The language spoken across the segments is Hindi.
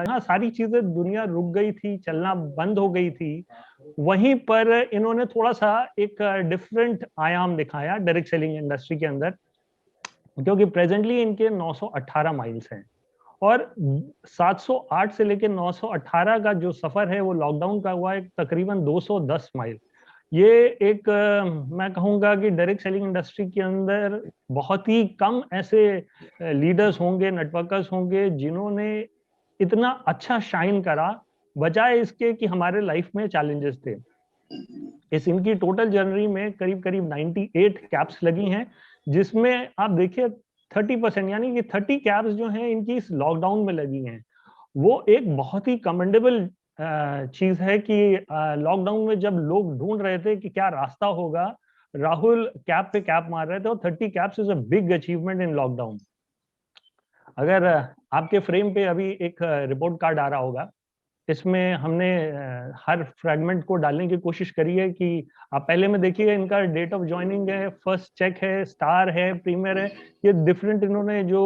हाँ, सारी चीजें दुनिया रुक गई थी, चलना बंद हो गई थी, वहीं पर इन्होंने थोड़ा सा एक डिफरेंट आयाम दिखाया डायरेक्ट सेलिंग इंडस्ट्री के अंदर, क्योंकि प्रेजेंटली इनके 918 माइल्स हैं और 708 से लेकर 918 का जो सफर है वो लॉकडाउन का हुआ है तकरीबन 210 माइल। ये एक मैं कहूंगा कि डायरेक्ट सेलिंग इंडस्ट्री के अंदर बहुत ही कम ऐसे लीडर्स होंगे, नेटवर्कर्स होंगे जिन्होंने इतना अच्छा शाइन करा, बजाय इसके कि हमारे लाइफ में चैलेंजेस थे। इस इनकी टोटल जर्नी में करीब करीब 98 कैप्स लगी हैं, जिसमें आप देखिए 30% यानी कि 30 कैप्स जो हैं इनकी इस लॉकडाउन में लगी हैं। वो एक बहुत ही कमेंडेबल चीज है कि लॉकडाउन में जब लोग ढूंढ रहे थे कि क्या रास्ता होगा, राहुल कैप पे कैप मार रहे थे, और 30 caps is a big achievement in lockdown. अगर आपके फ्रेम पे अभी एक रिपोर्ट कार्ड आ रहा होगा, इसमें हमने हर फ्रेगमेंट को डालने की कोशिश करी है कि आप पहले में देखिए इनका डेट ऑफ ज्वाइनिंग है, फर्स्ट चेक है, स्टार है, प्रीमियर है। ये डिफरेंट इन्होंने जो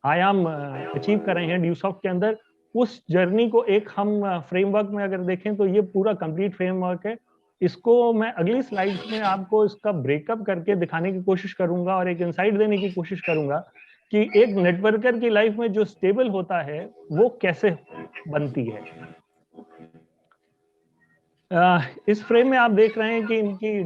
आयाम अचीव करे हैं ड्यूसॉफ्ट के अंदर, उस जर्नी को एक हम फ्रेमवर्क में अगर देखें तो ये पूरा कंप्लीट फ्रेमवर्क है। इसको मैं अगली स्लाइड्स में आपको इसका ब्रेकअप करके दिखाने की कोशिश करूंगा और एक इंसाइट देने की कोशिश करूंगा कि एक नेटवर्कर की लाइफ में जो स्टेबल होता है वो कैसे बनती है। इस फ्रेम में आप देख रहे हैं कि इनकी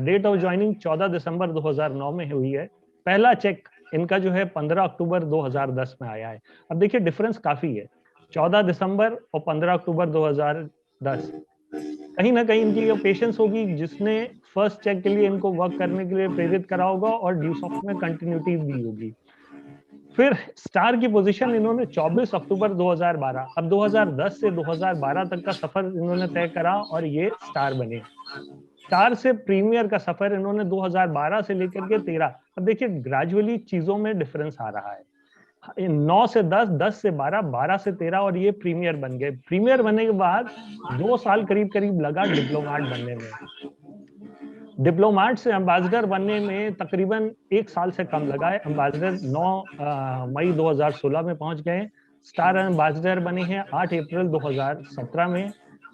डेट ऑफ ज्वाइनिंग 14 दिसंबर 2009 में हुई है। पहला चेक इनका जो है 15 अक्टूबर 2010 में आया है। अब देखिए डिफरेंस काफी है, 14 दिसंबर और 15 अक्टूबर 2010। कहीं ना कहीं इनकी ये पेशेंस होगी जिसने फर्स्ट चेक के लिए इनको वर्क करने के लिए प्रेरित करा होगा और ड्यूसॉफ्ट में कंटिन्यूटी दी होगी। फिर स्टार की पोजीशन इन्होंने 24 अक्टूबर 2012, अब 2010 से 2012 तक का सफर इन्होंने तय करा और ये स्टार बने। स्टार से प्रीमियर का सफर इन्होंने 2012 से लेकर के 13। अब देखिए ग्रेजुअली चीजों में डिफरेंस आ रहा है, 9 से 10, 10 से 12, 12 से 13 और ये प्रीमियर बन गए। प्रीमियर बनने के बाद 2 साल करीब करीब लगा डिप्लोमेट बनने में। डिप्लोमेट से एम्बेसडर बनने में तकरीबन 1 साल से कम लगा है। एम्बेसडर 9 मई 2016 में पहुंच गए। स्टार एम्बेसडर बने हैं 8 अप्रैल 2017 में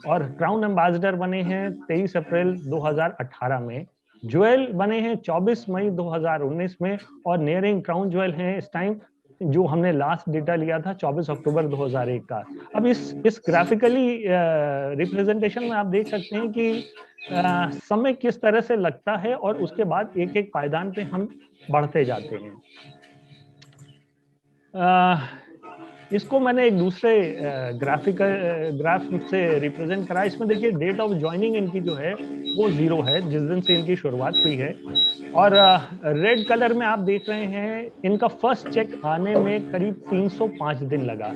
और क्राउन एम्बेसडर बने हैं 23 अप्रैल 2018 में। ज्वेल बने हैं 24 मई 2019 में और नियरिंग क्राउन ज्वेल हैं इस टाइम, जो हमने लास्ट डेटा लिया था 24 अक्टूबर 2001 का। अब इस ग्राफिकली रिप्रेजेंटेशन में आप देख सकते हैं कि समय किस तरह से लगता है और उसके बाद एक एक पायदान पे हम बढ़ते जाते हैं। इसको मैंने एक दूसरे ग्राफ से रिप्रेजेंट करा। इसमें देखिए डेट ऑफ ज्वाइनिंग इनकी जो है वो 0 है, जिस दिन से इनकी शुरुआत हुई है। और रेड कलर में आप देख रहे हैं इनका फर्स्ट चेक आने में करीब 305 दिन लगा।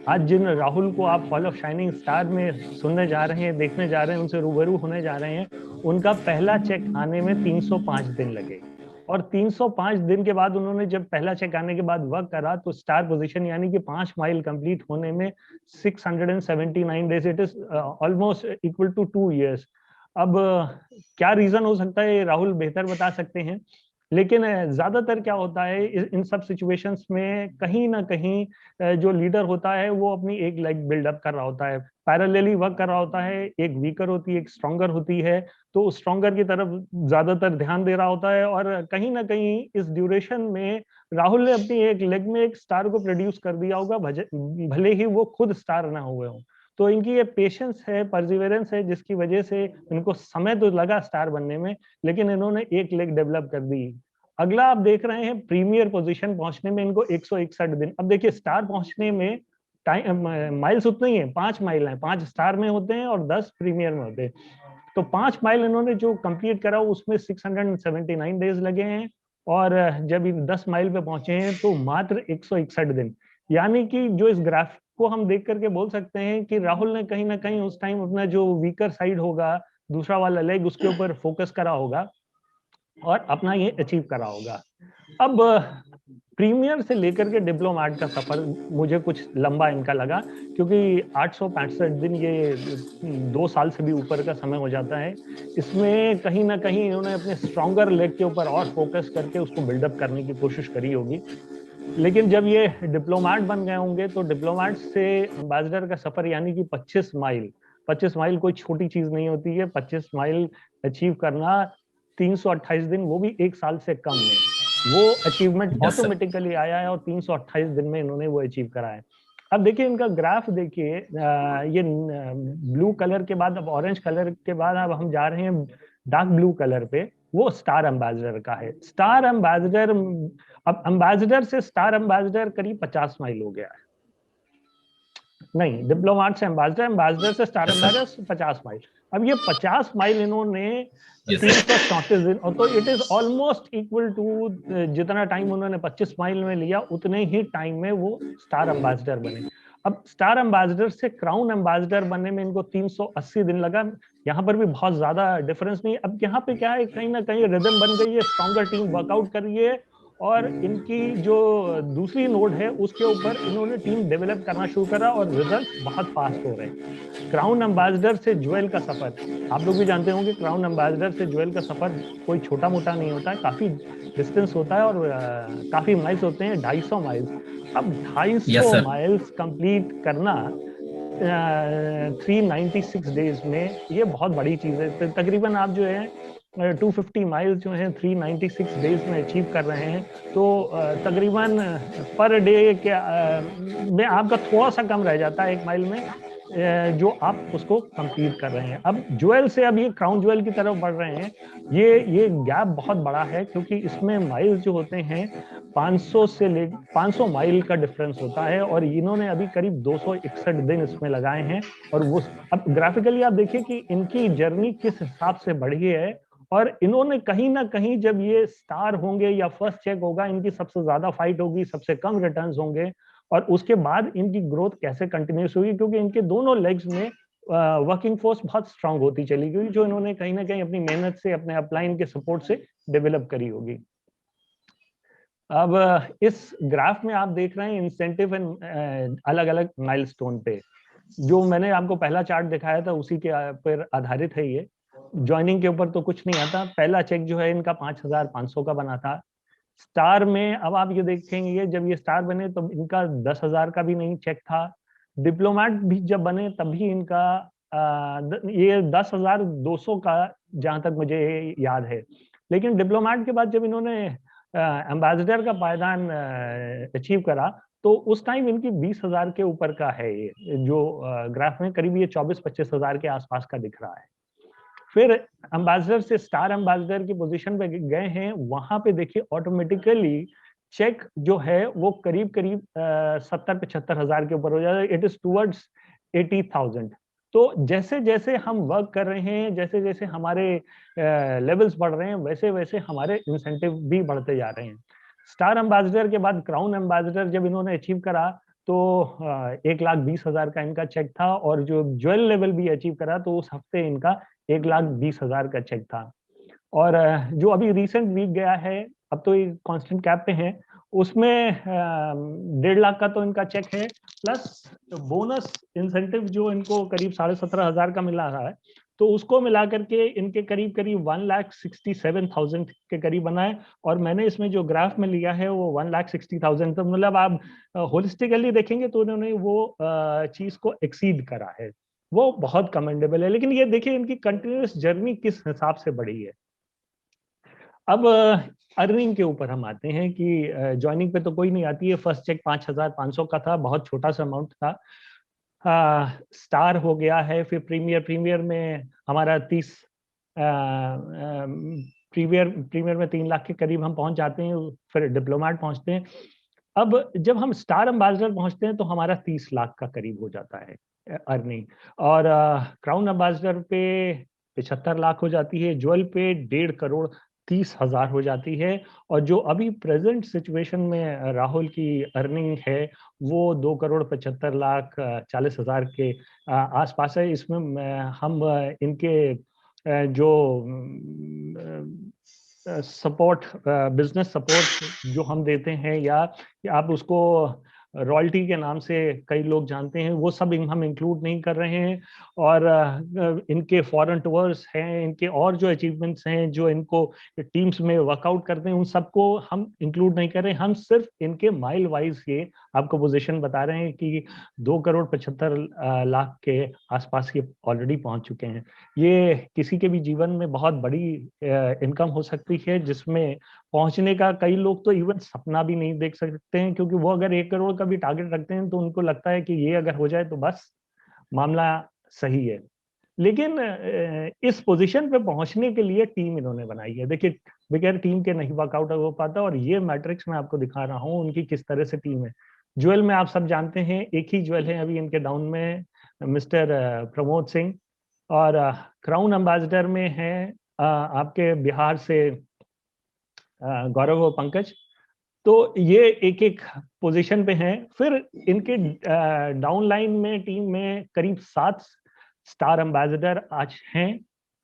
आज जिन राहुल को आप हॉल ऑफ शाइनिंग स्टार में सुनने जा रहे हैं, देखने जा रहे हैं, उनसे रूबरू होने जा रहे हैं, उनका पहला चेक आने में 305 दिन लगे। और 305 दिन के बाद उन्होंने जब पहला चेक आने के बाद वर्क करा तो स्टार पोजीशन यानी कि 5 माइल कंप्लीट होने में 679 days, it is almost equal to 2 years। अब क्या रीजन हो सकता है राहुल बेहतर बता सकते हैं, लेकिन ज्यादातर क्या होता है इन सब सिचुएशंस में कहीं ना कहीं जो लीडर होता है वो अपनी एक लेग बिल्डअप कर रहा होता है, पैरेलली वर्क कर रहा होता है। एक वीकर होती है, एक स्ट्रॉन्गर होती है, तो स्ट्रॉन्गर की तरफ ज्यादातर ध्यान दे रहा होता है। और कहीं ना कहीं इस ड्यूरेशन में राहुल ने अपनी एक लेग में एक स्टार को प्रोड्यूस कर दिया होगा, भले ही वो खुद स्टार ना हुए हों। तो इनकी ये पेशेंस है, परसिवरेंस है, जिसकी वजह से इनको समय तो लगा स्टार बनने में, लेकिन इन्होंने एक लेग डेवलप कर दी। अगला आप देख रहे हैं प्रीमियर पोजीशन पहुंचने में इनको 161 दिन। अब देखिए स्टार पहुंचने में टाइम माइल्स उतने ही है, 5 माइल हैं, 5 स्टार में होते हैं और 10 प्रीमियर में होते हैं। तो 5 माइल इन्होंने जो कंप्लीट करा उसमें 679 डेज लगे हैं और जब 10 माइल पे पहुंचे हैं तो मात्र 161 दिन। यानी कि जो इस ग्राफ को हम देख करके बोल सकते हैं कि राहुल ने कहीं ना कहीं उस टाइम अपना जो वीकर साइड होगा, दूसरा वाला लेग, उसके ऊपर फोकस करा होगा और अपना ये अचीव करा होगा। अब प्रीमियर से लेकर के डिप्लोमेट का सफर मुझे कुछ लंबा इनका लगा, क्योंकि 865 दिन, ये 2 साल से भी ऊपर का समय हो जाता है। इसमें कहीं ना कहीं इन्होंने अपने स्ट्रॉन्गर लेग के ऊपर और फोकस करके उसको बिल्डअप करने की कोशिश करी होगी। लेकिन जब ये डिप्लोमेट बन गए होंगे तो डिप्लोमेट से एम्बेसडर का सफर यानी कि 25 माइल कोई छोटी चीज नहीं होती है। 25 माइल अचीव करना 328 दिन, वो भी एक साल से कम में, वो अचीवमेंट यस सर। ऑटोमेटिकली आया है और 328 दिन में इन्होंने वो अचीव करा है। अब देखिए इनका ग्राफ देखिए, ये ब्लू कलर के बाद, अब ऑरेंज कलर के बाद अब हम जा रहे हैं डार्क ब्लू कलर पे, वो स्टार एम्बेसडर का है। स्टार एम्बेसडर, अब एम्बेसडर से स्टार एम्बेसडर करीब 50 माइल हो गया है। नहीं, डिप्लोमेट से एम्बेसडर, एम्बेसडर से star yes sir. Ambassador 50 mile. अब ये 50 माइल इन्होंने यस तीन सर। सौ चौंतीस दिन और तो it is almost equal to, जितना टाइम उन्होंने 25 माइल में लिया उतने ही टाइम में वो स्टार एम्बेसडर बने। अब स्टार एम्बेसडर से क्राउन एम्बेसडर बनने में इनको 380 दिन लगा। यहाँ पर भी बहुत ज्यादा डिफरेंस नहीं। अब यहाँ पे क्या है, कहीं ना कहीं रिदम बन गई है, स्ट्रॉन्गर टीम वर्कआउट कर रही है और इनकी जो दूसरी नोड है उसके ऊपर इन्होंने टीम डेवलप करना शुरू करा और रिजल्ट्स बहुत फास्ट हो रहे हैं। क्राउन एम्बेसडर से ज्वेल का सफर, आप लोग भी जानते होंगे, क्राउन एम्बेसडर से ज्वेल का सफर कोई छोटा मोटा नहीं होता है, काफी डिस्टेंस होता है और काफी माइल्स होते हैं, 250 माइल्स। अब यस 250 सर। माइल्स कंप्लीट करना 396 डेज में, ये बहुत बड़ी चीज है। तो तकरीबन आप जो है 250 माइल्स जो है 396 डेज में अचीव कर रहे हैं। तो तकरीबन पर डे के में आपका थोड़ा सा कम रह जाता है 1 माइल में, जो आप उसको कंप्लीट कर रहे हैं। अब ज्वेल से अब ये क्राउन ज्वेल की तरफ बढ़ रहे हैं। ये गैप बहुत बड़ा है क्योंकि इसमें माइल्स जो होते हैं 500 माइल का डिफरेंस होता है और इन्होंने अभी करीब 261 दिन इसमें लगाए हैं। और वो, अब ग्राफिकली आप देखिए कि इनकी जर्नी किस हिसाब से बढ़ी है। और इन्होंने कहीं ना कहीं, जब ये स्टार होंगे या फर्स्ट चेक होगा, इनकी सबसे ज्यादा फाइट होगी, सबसे कम रिटर्न्स होंगे और उसके बाद इनकी ग्रोथ कैसे कंटिन्यूस होगी, क्योंकि इनके दोनों लेग्स में वर्किंग फोर्स बहुत स्ट्रांग होती चली गई, जो इन्होंने कहीं ना कहीं अपनी मेहनत से, अपने अपलाइन के सपोर्ट से डेवलप करी होगी। अब इस ग्राफ में आप देख रहे हैं इंसेंटिव एंड अलग अलग माइलस्टोन पे, जो मैंने आपको पहला चार्ट दिखाया था उसी के पर आधारित है ये। ज्वाइनिंग के ऊपर तो कुछ नहीं आता। पहला चेक जो है इनका 5500 का बना था। स्टार में अब आप ये देखेंगे, जब ये स्टार बने तो इनका 10,000 का भी नहीं चेक था। डिप्लोमेट भी जब बने तब भी इनका ये 10,200 का, जहां तक मुझे याद है। लेकिन डिप्लोमेट के बाद जब इन्होंने एम्बेसडर का पायदान अचीव करा तो उस टाइम इनकी 20,000 के ऊपर का है। ये जो ग्राफ में करीब ये 24-25 हजार के आसपास का दिख रहा है। फिर एम्बेसडर से स्टार एम्बेसडर की पोजीशन पे गए हैं, वहां पे देखिए ऑटोमेटिकली चेक जो है वो करीब करीब 70-75 हजार के ऊपर हो जाता है। It is towards 80,000। तो जैसे जैसे हम वर्क कर रहे हैं, जैसे जैसे हमारे लेवल्स बढ़ रहे हैं, वैसे वैसे हमारे इंसेंटिव भी बढ़ते जा रहे हैं। स्टार एम्बेसडर के बाद क्राउन एम्बेसडर जब इन्होंने अचीव करा तो 1,20,000 का इनका चेक था और जो ज्वेल लेवल भी अचीव करा तो उस हफ्ते इनका 1,20,000 का चेक था। और जो अभी रिसेंट वीक गया है, अब तो ये कांस्टेंट कैप पे है, उसमें 1.5 लाख का तो इनका चेक है, प्लस बोनस इंसेंटिव जो इनको करीब 17,500 का मिला रहा है, तो उसको मिला करके इनके करीब करीब 1,67,000 के करीब बना है। और मैंने इसमें जो ग्राफ में लिया है वो 1,60,000, तो मतलब आप होलिस्टिकली देखेंगे तो उन्होंने वो चीज को एक्सीड करा है, वो बहुत कमेंडेबल है। लेकिन ये देखिए इनकी कंटिन्यूस जर्नी किस हिसाब से बढ़ी है। अब अर्निंग के ऊपर हम आते हैं कि ज्वाइनिंग पे तो कोई नहीं आती है। फर्स्ट चेक 5,500 का था, बहुत छोटा सा अमाउंट था। स्टार हो गया है, फिर प्रीमियर, प्रीमियर में हमारा 30, प्रीमियर प्रीमियर में 3 लाख के करीब हम पहुंच जाते हैं। फिर डिप्लोमेट पहुंचते हैं। अब जब हम स्टार एम्बेसडर पहुंचते हैं तो हमारा 30 लाख का करीब हो जाता है अर्निंग। और क्राउन एम्बेसडर पे 75 लाख हो जाती है, ज्वेल पे 1,50,30,000 हो जाती है। और जो अभी प्रेजेंट सिचुएशन में राहुल की अर्निंग है वो 2,75,40,000 के आसपास है। इसमें हम इनके जो सपोर्ट, बिजनेस सपोर्ट जो हम देते हैं, या आप उसको रॉयल्टी के नाम से कई लोग जानते हैं, वो सब हम इंक्लूड नहीं कर रहे हैं। और इनके फॉरेन टूर्स हैं, इनके और जो अचीवमेंट्स हैं जो इनको टीम्स में वर्कआउट करते हैं, उन सबको हम इंक्लूड नहीं कर रहे हैं। हम सिर्फ इनके माइल वाइज ये आपको पोजीशन बता रहे हैं कि 2,75,00,000 के आसपास ये ऑलरेडी पहुंच चुके हैं। ये किसी के भी जीवन में बहुत बड़ी इनकम हो सकती है, जिसमें पहुंचने का कई लोग तो इवन सपना भी नहीं देख सकते हैं, क्योंकि वो अगर 1 करोड़ का भी टारगेट रखते हैं तो उनको लगता है कि ये अगर हो जाए तो बस मामला सही है। लेकिन इस पोजीशन पे पहुंचने के लिए टीम इन्होंने बनाई है। देखिए, बगैर टीम के नहीं वर्कआउट हो पाता, और ये मैट्रिक्स मैं आपको दिखा रहा हूँ उनकी किस तरह से टीम है। ज्वेल में आप सब जानते हैं, एक ही ज्वेल है अभी इनके डाउन में, मिस्टर प्रमोद सिंह। और क्राउन एम्बेसडर में है आपके बिहार से गौरव और पंकज। तो ये एक एक पोजीशन पे हैं। फिर इनके डाउन लाइन में टीम में करीब 7 स्टार एम्बेसडर आज हैं,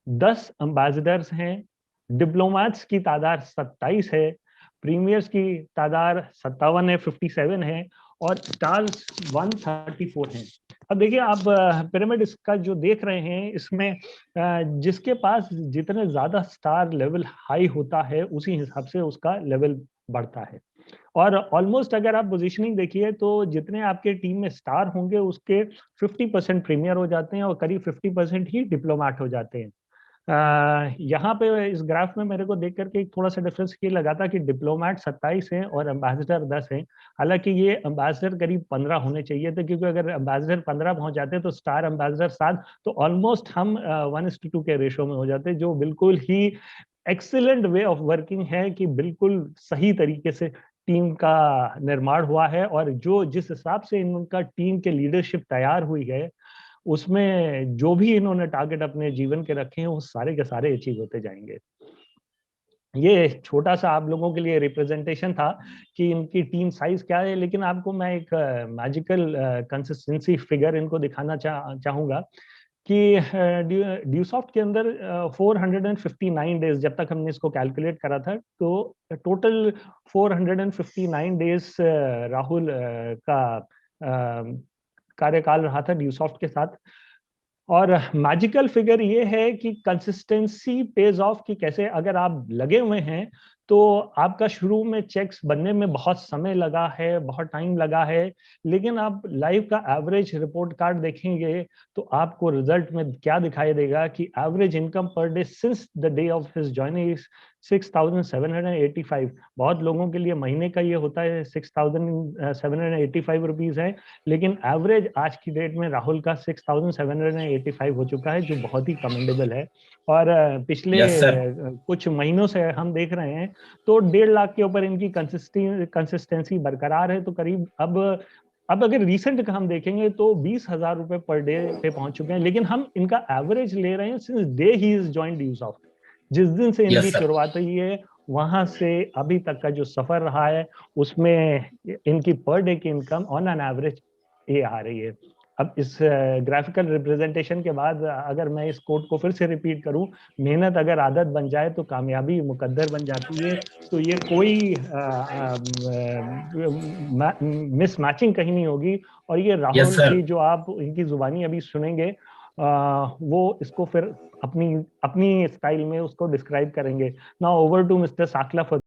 10 एम्बेसडर्स हैं, डिप्लोमेट्स की तादाद 27 है, प्रीमियर्स की तादाद 57 है, 57 है, और स्टार्स 134 हैं। अब देखिए, आप पिरामिड इसका जो देख रहे हैं, इसमें जिसके पास जितने ज्यादा स्टार लेवल हाई होता है उसी हिसाब से उसका लेवल बढ़ता है। और ऑलमोस्ट अगर आप पोजीशनिंग देखिए तो जितने आपके टीम में स्टार होंगे उसके 50% प्रीमियर हो जाते हैं और करीब 50% ही डिप्लोमेट हो जाते हैं। यहाँ पे इस ग्राफ में मेरे को देख करके एक थोड़ा सा डिफरेंस ये लगा था कि डिप्लोमेट 27 हैं और एम्बेसडर 10 हैं। हालांकि ये एम्बेसडर करीब 15 होने चाहिए थे, क्योंकि अगर एम्बेसडर 15 पहुंच जाते तो स्टार एम्बेसडर 7, तो ऑलमोस्ट हम 1:2 के रेशो में हो जाते, जो बिल्कुल ही एक्सीलेंट वे ऑफ वर्किंग है कि बिल्कुल सही तरीके से टीम का निर्माण हुआ है। और जो जिस हिसाब से इनका टीम के लीडरशिप तैयार हुई है, उसमें जो भी इन्होंने टारगेट अपने जीवन के रखे हैं वो सारे के सारे अचीव होते जाएंगे। ये छोटा सा आप लोगों के लिए रिप्रेजेंटेशन था कि इनकी टीम साइज क्या है, लेकिन आपको मैं एक मैजिकल कंसिस्टेंसी फिगर इनको दिखाना चाहूंगा कि ड्यूसॉफ्ट के अंदर 459 डेज, जब तक हमने इसको कैलकुलेट करा था, तो टोटल 459 डेज राहुल का कार्यकाल रहा था ड्यूसॉफ्ट के साथ। और मैजिकल फिगर ये है कि कंसिस्टेंसी पेज ऑफ, कि कैसे अगर आप लगे हुए हैं तो आपका शुरू में चेक्स बनने में बहुत समय लगा है, बहुत टाइम लगा है, लेकिन आप लाइव का एवरेज रिपोर्ट कार्ड देखेंगे तो आपको रिजल्ट में क्या दिखाई देगा कि average income per day since the day of his joining is 6,785। बहुत लोगों के लिए महीने का ये होता है 6,785 रुपीज है, लेकिन एवरेज आज की डेट में राहुल का 6,785 हो चुका है, जो बहुत ही कमेंडेबल है। और पिछले कुछ महीनों से हम देख रहे हैं तो 1.5 लाख के ऊपर इनकी कंसिस्टेंसी बरकरार है। तो करीब अब अगर रिसेंट का हम देखेंगे तो 20,000 रुपए पर डे पे पहुंच चुके हैं, लेकिन हम इनका एवरेज ले रहे हैं since day he is joined Dusoft. जिस दिन से इनकी शुरुआत हुई है वहां से अभी तक का जो सफर रहा है, उसमें इनकी पर डे की इनकम ऑन एन एवरेज ये आ रही है। अब इस ग्राफिकल रिप्रेजेंटेशन के बाद अगर मैं इस कोड को फिर से रिपीट करूं, मेहनत अगर आदत बन जाए तो कामयाबी मुकद्दर बन जाती है। तो ये कोई मिसमैचिंग कहीं नहीं होगी। और ये राहुल की जो आप इनकी जुबानी अभी सुनेंगे, वो इसको फिर अपनी अपनी स्टाइल में उसको डिस्क्राइब करेंगे। Now over to mister Sakla for